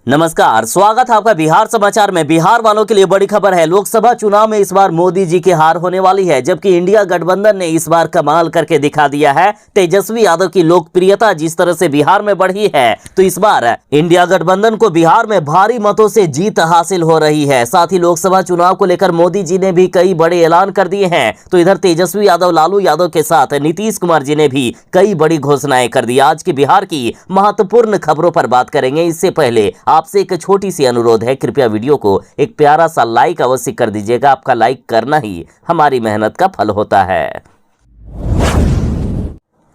नमस्कार, स्वागत है आपका बिहार समाचार में। बिहार वालों के लिए बड़ी खबर है। लोकसभा चुनाव में इस बार मोदी जी की हार होने वाली है, जबकि इंडिया गठबंधन ने इस बार कमाल करके दिखा दिया है। तेजस्वी यादव की लोकप्रियता जिस तरह से बिहार में बढ़ी है, तो इस बार इंडिया गठबंधन को बिहार में भारी मतों से जीत हासिल हो रही है। साथ ही लोकसभा चुनाव को लेकर मोदी जी ने भी कई बड़े ऐलान कर दिए हैं। तो इधर तेजस्वी यादव, लालू यादव के साथ नीतीश कुमार जी ने भी कई बड़ी घोषणाएं कर दी। आज की बिहार की महत्वपूर्ण खबरों पर बात करेंगे। इससे पहले आपसे एक छोटी सी अनुरोध है, कृपया वीडियो को एक प्यारा सा लाइक अवश्य कर दीजिएगा। आपका लाइक करना ही हमारी मेहनत का फल होता है।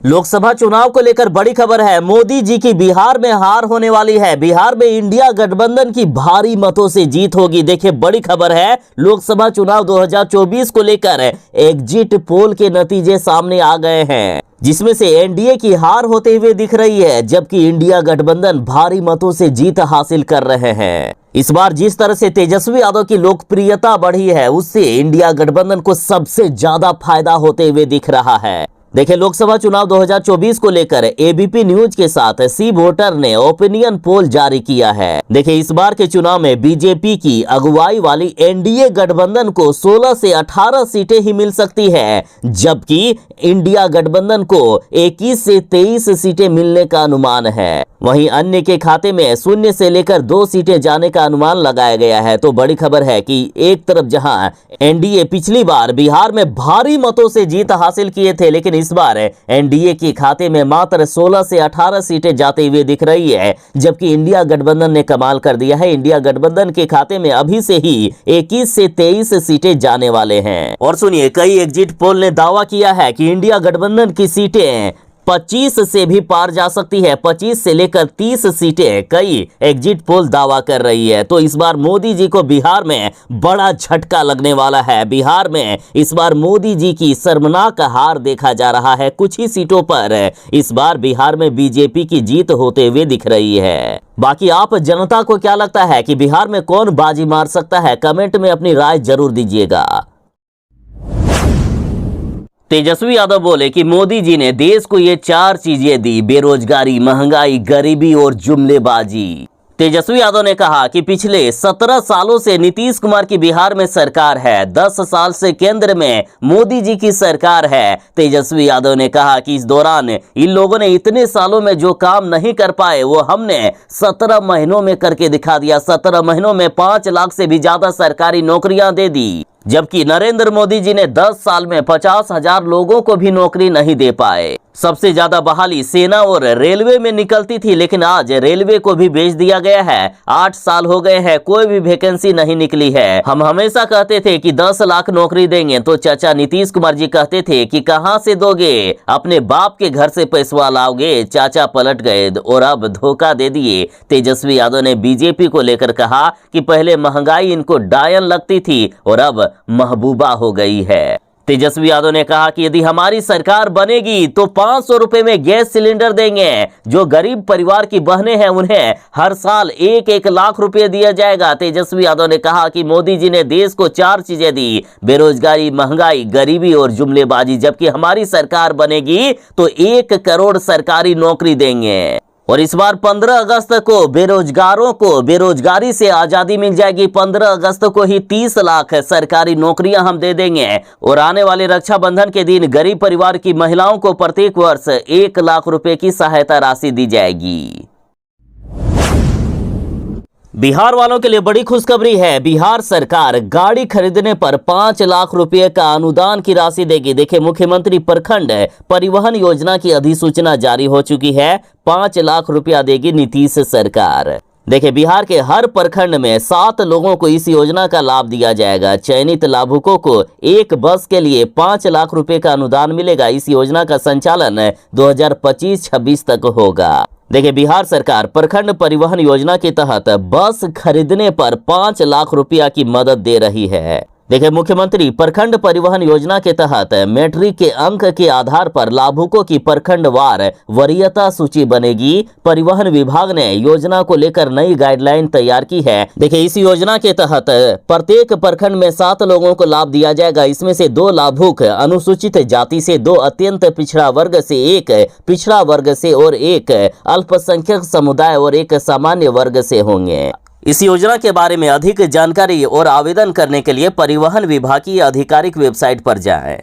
लोकसभा चुनाव को लेकर बड़ी खबर है। मोदी जी की बिहार में हार होने वाली है। बिहार में इंडिया गठबंधन की भारी मतों से जीत होगी। देखिए, बड़ी खबर है। लोकसभा चुनाव 2024 को लेकर एग्जिट पोल के नतीजे सामने आ गए हैं, जिसमें से एनडीए की हार होते हुए दिख रही है, जबकि इंडिया गठबंधन भारी मतों से जीत हासिल कर रहे हैं। इस बार जिस तरह से तेजस्वी यादव की लोकप्रियता बढ़ी है, उससे इंडिया गठबंधन को सबसे ज्यादा फायदा होते हुए दिख रहा है। देखिए, लोकसभा चुनाव 2024 को लेकर एबीपी न्यूज के साथ सी वोटर ने ओपिनियन पोल जारी किया है। देखिए, इस बार के चुनाव में बीजेपी की अगुवाई वाली एनडीए गठबंधन को 16 से 18 सीटें ही मिल सकती है, जबकि इंडिया गठबंधन को 21 से 23 सीटें मिलने का अनुमान है। वहीं अन्य के खाते में 0 से लेकर 2 सीटें जाने का अनुमान लगाया गया है। तो बड़ी खबर है कि एक तरफ जहां एनडीए पिछली बार बिहार में भारी मतों से जीत हासिल किए थे, लेकिन इस बार एनडीए के खाते में मात्र 16 से 18 सीटें जाते हुए दिख रही है, जबकि इंडिया गठबंधन ने कमाल कर दिया है। इंडिया गठबंधन के खाते में अभी से ही 21 से 23 सीटें जाने वाले हैं। और सुनिए, कई एग्जिट पोल ने दावा किया है कि इंडिया गठबंधन की सीटें 25 से भी पार जा सकती है। 25 से लेकर 30 सीटें कई एग्जिट पोल दावा कर रही है। तो इस बार मोदी जी को बिहार में बड़ा झटका लगने वाला है। बिहार में इस बार मोदी जी की शर्मनाक हार देखा जा रहा है। कुछ ही सीटों पर इस बार बिहार में बीजेपी की जीत होते हुए दिख रही है। बाकी आप जनता को क्या लगता है कि बिहार में कौन बाजी मार सकता है? कमेंट में अपनी राय जरूर दीजिएगा। तेजस्वी यादव बोले कि मोदी जी ने देश को ये 4 चीजें दी: बेरोजगारी, महंगाई, गरीबी और जुमलेबाजी। तेजस्वी यादव ने कहा कि पिछले 17 सालों से नीतीश कुमार की बिहार में सरकार है, 10 साल से केंद्र में मोदी जी की सरकार है। तेजस्वी यादव ने कहा कि इस दौरान इन लोगों ने इतने सालों में जो काम नहीं कर पाए, वो हमने 17 महीनों में करके दिखा दिया। 17 महीनों में 5 लाख से भी ज्यादा सरकारी नौकरियां दे दी, जबकि नरेंद्र मोदी जी ने 10 साल में 50,000 लोगों को भी नौकरी नहीं दे पाए। सबसे ज्यादा बहाली सेना और रेलवे में निकलती थी, लेकिन आज रेलवे को भी बेच दिया गया है। 8 साल हो गए हैं, कोई भी वैकेंसी नहीं निकली है। हम हमेशा कहते थे कि 10 लाख नौकरी देंगे, तो चाचा नीतीश कुमार जी कहते थे कि कहां से दोगे, अपने बाप के घर से पैसा लाओगे। चाचा पलट गए और अब धोखा दे दिए। तेजस्वी यादव ने बीजेपी को लेकर कहा कि पहले महंगाई इनको डायन लगती थी और अब महबूबा हो गई है। तेजस्वी यादव ने कहा कि यदि हमारी सरकार बनेगी तो 500 रुपए में गैस सिलेंडर देंगे। जो गरीब परिवार की बहनें हैं, उन्हें हर साल 1-1 लाख रुपए दिया जाएगा। तेजस्वी यादव ने कहा कि मोदी जी ने देश को 4 चीजें दी: बेरोजगारी, महंगाई, गरीबी और जुमलेबाजी, जबकि हमारी सरकार बनेगी तो 1 करोड़ सरकारी नौकरी देंगे। और इस बार 15 अगस्त को बेरोजगारों को बेरोजगारी से आजादी मिल जाएगी। 15 अगस्त को ही 30 लाख सरकारी नौकरियां हम दे देंगे। और आने वाले रक्षाबंधन के दिन गरीब परिवार की महिलाओं को प्रत्येक वर्ष 1 लाख रुपए की सहायता राशि दी जाएगी। बिहार वालों के लिए बड़ी खुशखबरी है। बिहार सरकार गाड़ी खरीदने पर 5 लाख रुपए का अनुदान की राशि देगी। देखिए, मुख्यमंत्री प्रखंड परिवहन योजना की अधिसूचना जारी हो चुकी है। 5 लाख रुपया देगी नीतीश सरकार। देखिए, बिहार के हर प्रखंड में 7 लोगों को इस योजना का लाभ दिया जाएगा। चयनित लाभुकों को एक बस के लिए 5 लाख रुपए का अनुदान मिलेगा। इस योजना का संचालन 2025-26 तक होगा। देखिए, बिहार सरकार प्रखंड परिवहन योजना के तहत बस खरीदने पर 5 लाख रुपया की मदद दे रही है। देखिए, मुख्यमंत्री प्रखंड परिवहन योजना के तहत मैट्रिक के अंक के आधार पर लाभुकों की प्रखंडवार वरीयता सूची बनेगी। परिवहन विभाग ने योजना को लेकर नई गाइडलाइन तैयार की है। देखिए, इस योजना के तहत प्रत्येक प्रखंड में 7 लोगों को लाभ दिया जाएगा। इसमें से 2 लाभुक अनुसूचित जाति से, 2 अत्यंत पिछड़ा वर्ग से, 1 पिछड़ा वर्ग से और 1 अल्पसंख्यक समुदाय और 1 सामान्य वर्ग से होंगे। इस योजना के बारे में अधिक जानकारी और आवेदन करने के लिए परिवहन विभाग की आधिकारिक वेबसाइट पर जाएं।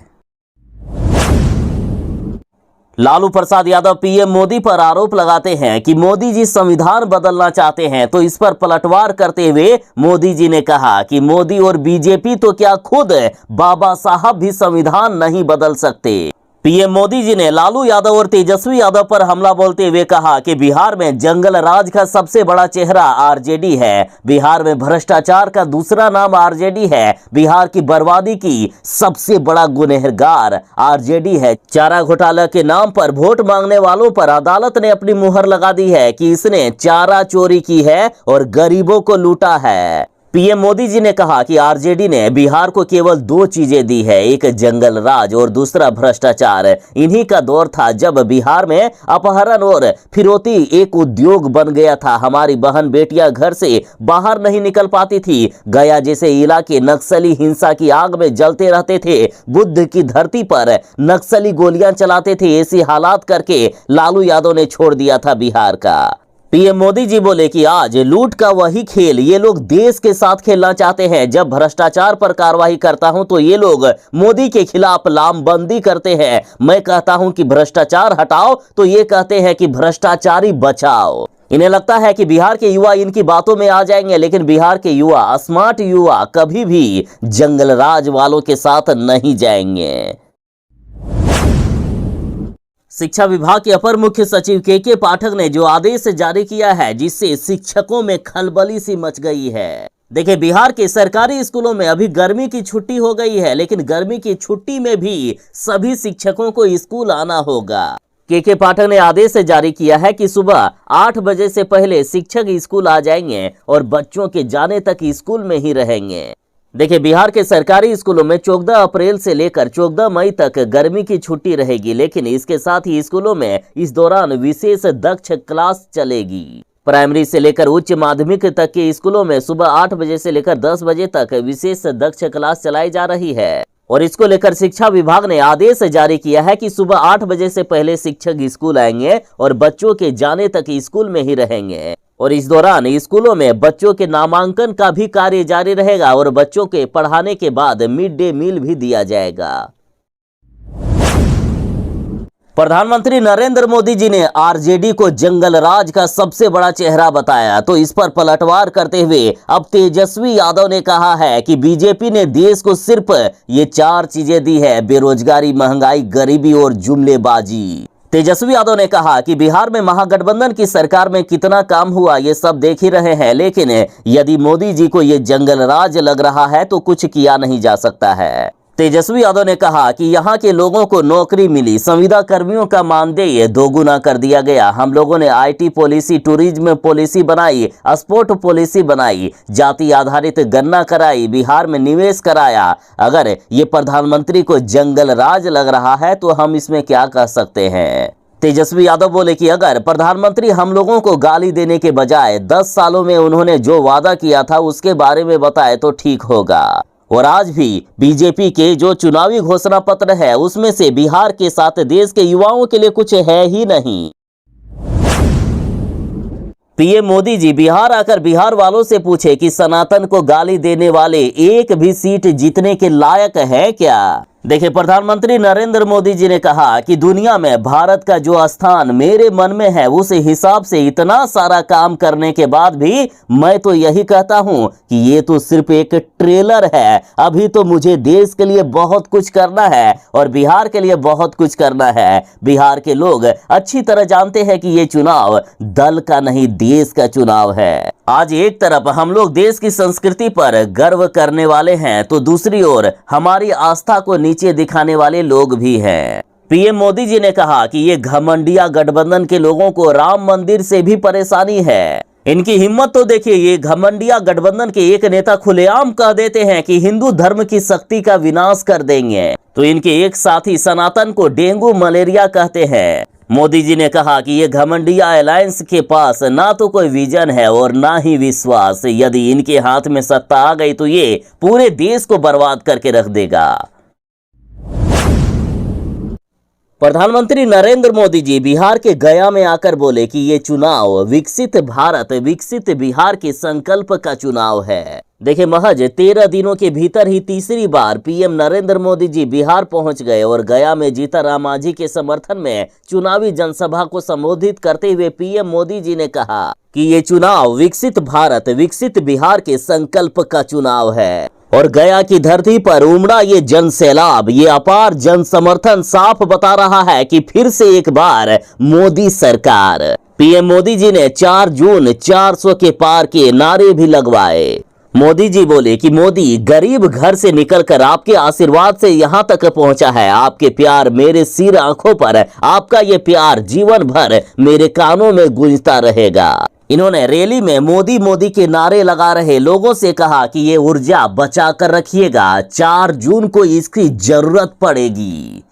लालू प्रसाद यादव पीएम मोदी पर आरोप लगाते हैं कि मोदी जी संविधान बदलना चाहते हैं, तो इस पर पलटवार करते हुए मोदी जी ने कहा कि मोदी और बीजेपी तो क्या खुद बाबा साहब भी संविधान नहीं बदल सकते। पीएम मोदी जी ने लालू यादव और तेजस्वी यादव पर हमला बोलते हुए कहा कि बिहार में जंगल राज का सबसे बड़ा चेहरा आरजेडी है। बिहार में भ्रष्टाचार का दूसरा नाम आरजेडी है। बिहार की बर्बादी की सबसे बड़ा गुनहगार आरजेडी है। चारा घोटाला के नाम पर वोट मांगने वालों पर अदालत ने अपनी मुहर लगा दी है कि इसने चारा चोरी की है और गरीबों को लूटा है। पीएम मोदी जी ने कहा कि आरजेडी ने बिहार को केवल 2 चीजें दी है, एक जंगल राज और दूसरा भ्रष्टाचार। इन्हीं का दौर था जब बिहार में अपहरण और फिरौती एक उद्योग बन गया था। हमारी बहन बेटियां घर से बाहर नहीं निकल पाती थी। गया जैसे इलाके नक्सली हिंसा की आग में जलते रहते थे। बुद्ध की धरती पर नक्सली गोलियां चलाते थे। ऐसी हालात करके लालू यादव ने छोड़ दिया था बिहार का। पीएम मोदी जी बोले कि आज लूट का वही खेल ये लोग देश के साथ खेलना चाहते हैं। जब भ्रष्टाचार पर कार्रवाई करता हूं तो ये लोग मोदी के खिलाफ लामबंदी करते हैं। मैं कहता हूं कि भ्रष्टाचार हटाओ तो ये कहते हैं कि भ्रष्टाचारी बचाओ। इन्हें लगता है कि बिहार के युवा इनकी बातों में आ जाएंगे, लेकिन बिहार के युवा, स्मार्ट युवा कभी भी जंगल राज वालों के साथ नहीं जाएंगे। शिक्षा विभाग के अपर मुख्य सचिव के पाठक ने जो आदेश जारी किया है, जिससे शिक्षकों में खलबली सी मच गई है। देखिए, बिहार के सरकारी स्कूलों में अभी गर्मी की छुट्टी हो गई है, लेकिन गर्मी की छुट्टी में भी सभी शिक्षकों को स्कूल आना होगा। के पाठक ने आदेश जारी किया है कि सुबह 8 बजे से पहले शिक्षक स्कूल आ जाएंगे और बच्चों के जाने तक स्कूल में ही रहेंगे। देखिए, बिहार के सरकारी स्कूलों में 14 अप्रैल से लेकर 14 मई तक गर्मी की छुट्टी रहेगी, लेकिन इसके साथ ही स्कूलों में इस दौरान विशेष दक्ष क्लास चलेगी। प्राइमरी से लेकर उच्च माध्यमिक तक के स्कूलों में सुबह 8 बजे से लेकर 10 बजे तक विशेष दक्ष क्लास चलाई जा रही है और इसको लेकर शिक्षा विभाग ने आदेश जारी किया है कि सुबह 8 बजे से पहले शिक्षक स्कूल आएंगे और बच्चों के जाने तक स्कूल में ही रहेंगे। और इस दौरान स्कूलों में बच्चों के नामांकन का भी कार्य जारी रहेगा और बच्चों के पढ़ाने के बाद मिड डे मील भी दिया जाएगा। प्रधानमंत्री नरेंद्र मोदी जी ने आरजेडी को जंगल राज का सबसे बड़ा चेहरा बताया, तो इस पर पलटवार करते हुए अब तेजस्वी यादव ने कहा है कि बीजेपी ने देश को सिर्फ ये 4 चीजें दी है, बेरोजगारी, महंगाई, गरीबी और जुमलेबाजी। तेजस्वी यादव ने कहा कि बिहार में महागठबंधन की सरकार में कितना काम हुआ ये सब देख ही रहे हैं, लेकिन यदि मोदी जी को ये जंगल राज लग रहा है तो कुछ किया नहीं जा सकता है। तेजस्वी यादव ने कहा कि यहाँ के लोगों को नौकरी मिली, संविदा कर्मियों का मानदेय 2 गुना कर दिया गया। हम लोगों ने आईटी पॉलिसी, टूरिज्म पॉलिसी बनाई, स्पोर्ट पॉलिसी बनाई, जाति आधारित गणना कराई, बिहार में निवेश कराया। अगर ये प्रधानमंत्री को जंगल राज लग रहा है तो हम इसमें क्या कह सकते हैं। तेजस्वी यादव बोले कि अगर प्रधानमंत्री हम लोगों को गाली देने के बजाय 10 सालों में उन्होंने जो वादा किया था उसके बारे में बताए तो ठीक होगा। और आज भी बीजेपी के जो चुनावी घोषणा पत्र है उसमें से बिहार के साथ देश के युवाओं के लिए कुछ है ही नहीं। पीएम मोदी जी बिहार आकर बिहार वालों से पूछे कि सनातन को गाली देने वाले एक भी सीट जीतने के लायक है क्या। देखिए, प्रधानमंत्री नरेंद्र मोदी जी ने कहा कि दुनिया में भारत का जो स्थान मेरे मन में है उस हिसाब से इतना सारा काम करने के बाद भी मैं तो यही कहता हूं कि ये तो सिर्फ एक ट्रेलर है। अभी तो मुझे देश के लिए बहुत कुछ करना है और बिहार के लिए बहुत कुछ करना है। बिहार के लोग अच्छी तरह जानते हैं कि ये चुनाव दल का नहीं देश का चुनाव है। आज एक तरफ हम लोग देश की संस्कृति पर गर्व करने वाले हैं तो दूसरी ओर हमारी आस्था को नीचे दिखाने वाले लोग भी हैं। पीएम मोदी जी ने कहा कि ये घमंडिया गठबंधन के लोगों को राम मंदिर से भी परेशानी है। इनकी हिम्मत तो देखिए, ये घमंडिया गठबंधन के एक नेता खुलेआम कह देते हैं कि हिंदू धर्म की शक्ति का विनाश कर देंगे, तो इनके एक साथी सनातन को डेंगू मलेरिया कहते हैं। मोदी जी ने कहा कि ये घमंडिया अलायंस के पास ना तो कोई विजन है और ना ही विश्वास। यदि इनके हाथ में सत्ता आ गई तो ये पूरे देश को बर्बाद करके रख देगा। प्रधानमंत्री नरेंद्र मोदी जी बिहार के गया में आकर बोले कि ये चुनाव विकसित भारत विकसित बिहार के संकल्प का चुनाव है। देखिए, महज 13 दिनों के भीतर ही तीसरी बार पीएम नरेंद्र मोदी जी बिहार पहुंच गए और गया में जीता राम मांझी के समर्थन में चुनावी जनसभा को संबोधित करते हुए पीएम मोदी जी ने कहा कि ये चुनाव विकसित भारत विकसित बिहार के संकल्प का चुनाव है। और गया की धरती पर उमड़ा ये जन सैलाब, ये अपार जन समर्थन साफ बता रहा है कि फिर से एक बार मोदी सरकार। पीएम मोदी जी ने 4 जून 400 के पार के नारे भी लगवाए। मोदी जी बोले कि मोदी गरीब घर से निकलकर आपके आशीर्वाद से यहाँ तक पहुँचा है। आपके प्यार मेरे सिर आंखों पर, आपका ये प्यार जीवन भर मेरे कानों में गूंजता रहेगा। इन्होंने रैली में मोदी मोदी के नारे लगा रहे लोगों से कहा कि ये ऊर्जा बचा कर रखिएगा, 4 जून को इसकी जरूरत पड़ेगी।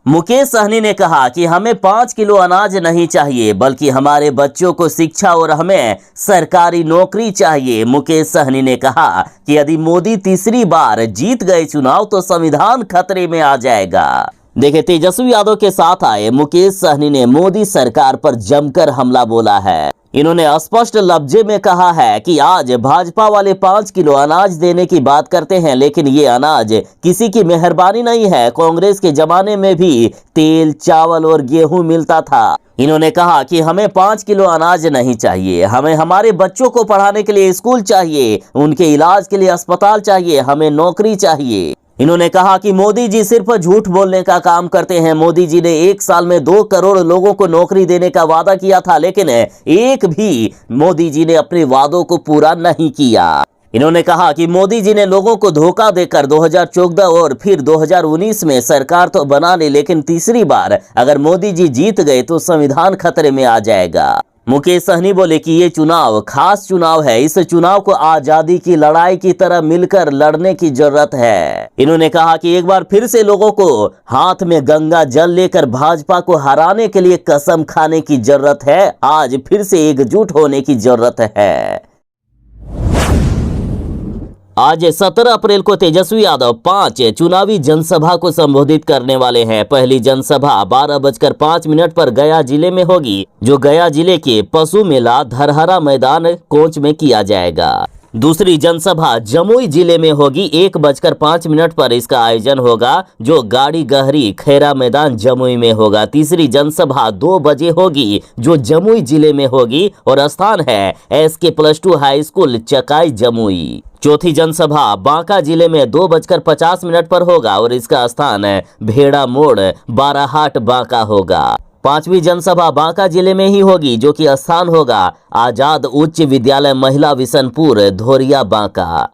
मुकेश सहनी ने कहा कि हमें 5 किलो अनाज नहीं चाहिए, बल्कि हमारे बच्चों को शिक्षा और हमें सरकारी नौकरी चाहिए। मुकेश सहनी ने कहा कि यदि मोदी तीसरी बार जीत गए चुनाव तो संविधान खतरे में आ जाएगा। देखिए, तेजस्वी यादव के साथ आए मुकेश सहनी ने मोदी सरकार पर जमकर हमला बोला है। इन्होंने स्पष्ट लफ्जे में कहा है कि आज भाजपा वाले 5 किलो अनाज देने की बात करते हैं, लेकिन ये अनाज किसी की मेहरबानी नहीं है। कांग्रेस के जमाने में भी तेल, चावल और गेहूं मिलता था। इन्होंने कहा कि हमें 5 किलो अनाज नहीं चाहिए, हमें हमारे बच्चों को पढ़ाने के लिए स्कूल चाहिए, उनके इलाज के लिए अस्पताल चाहिए, हमें नौकरी चाहिए। इन्होंने कहा कि मोदी जी सिर्फ झूठ बोलने का काम करते हैं। मोदी जी ने 1 साल में 2 करोड़ लोगों को नौकरी देने का वादा किया था, लेकिन एक भी मोदी जी ने अपने वादों को पूरा नहीं किया। इन्होंने कहा कि मोदी जी ने लोगों को धोखा देकर 2014 और फिर 2019 में सरकार तो बना ली, लेकिन तीसरी बार अगर मोदी जी जीत गए तो संविधान खतरे में आ जाएगा। मुकेश सहनी बोले कि ये चुनाव खास चुनाव है, इस चुनाव को आजादी की लड़ाई की तरह मिलकर लड़ने की जरूरत है। इन्होंने कहा कि एक बार फिर से लोगों को हाथ में गंगा जल लेकर भाजपा को हराने के लिए कसम खाने की जरूरत है। आज फिर से एकजुट होने की जरूरत है। आज 17 अप्रैल को तेजस्वी यादव 5 चुनावी जनसभा को संबोधित करने वाले हैं। पहली जनसभा 12:05 पर गया जिले में होगी, जो गया जिले के पशु मेला धरहरा मैदान कोच में किया जाएगा। दूसरी जनसभा जमुई जिले में होगी, 1:05 पर इसका आयोजन होगा, जो गाड़ी गहरी खैरा मैदान जमुई में होगा। तीसरी जनसभा 2 बजे होगी, जो जमुई जिले में होगी और स्थान है SK+2 high school Chakai Jamui. चौथी जनसभा बांका जिले में 2:50 पर होगा और इसका स्थान भेड़ा मोड़ बाराहाट बांका होगा। 5वीं जनसभा बांका जिले में ही होगी, जो कि स्थान होगा आजाद उच्च विद्यालय महिला विशनपुर धोरिया बांका।